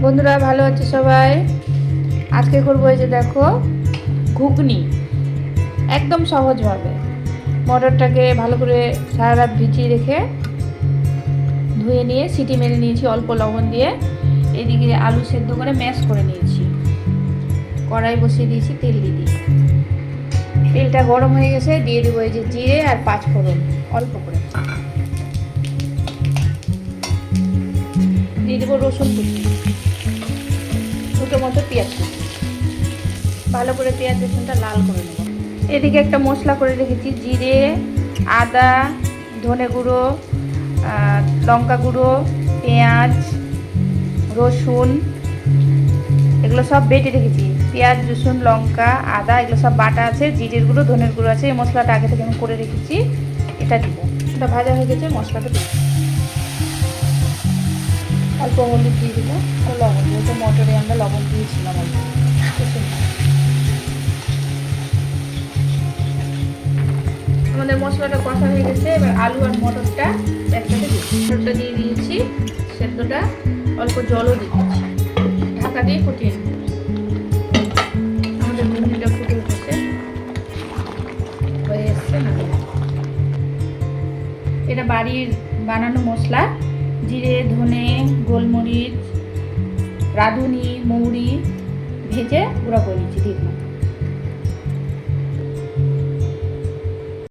বন্ধুরা ভালো আছে সবাই। আজকে করবো এই যে দেখো ঘুগনি, একদম সহজভাবে। মটরটাকে ভালো করে সারা রাত ভিজিয়ে রেখে ধুয়ে নিয়ে সিটি মেরে নিয়েছি অল্প লবণ দিয়ে। এদিকে আলু সেদ্ধ করে ম্যাশ করে নিয়েছি। কড়াই বসিয়ে দিয়েছি, তেল দিয়ে দিই। তেলটা গরম হয়ে গেছে, দিয়ে দেবো এই যে জিরে আর পাঁচফোড়ন অল্প করে। দিয়ে দেবো রসুন কুচি, দুটো মতো পেঁয়াজ কুচি। ভালো করে পেঁয়াজ রসুনটা লাল করে নেব। এদিকে একটা মশলা করে রেখেছি, জিরে, আদা, ধনে গুঁড়ো, লঙ্কা গুঁড়ো, পেঁয়াজ, রসুন, এগুলো সব বেটে রেখেছি। পেঁয়াজ, রসুন, লঙ্কা, আদা এগুলো সব বাটা আছে। জিরের গুঁড়ো, ধনের গুঁড়ো আছে। এই মশলাটা আগে থেকে আমি করে রেখেছি, এটা দিব। এটা ভাজা হয়ে গেছে, মশলাটা দিব। অল্প হলুদ দিয়ে দিব, লবণ, যেহেতু মটরে আমরা লবণ দিয়েছিলাম অল্প। আমাদের মশলাটা কষা হয়ে গেছে। এবার আলু আর মটরটা একসাথে মটরটা দিয়ে দিয়েছি, সেদ্ধটা অল্প জলও দিচ্ছি। ঢাকা দিয়ে ফুটিয়ে নেব। আমাদের ঘুগনিটা ফুটে উঠেছে, হয়ে এসছে না। এটা বাড়ির বানানো মশলা, জিরে, ধনে, গোলমরিচ, রাঁধুনি, মৌরি ভেজে গুঁড়া করে নিচ্ছি। দিয়ে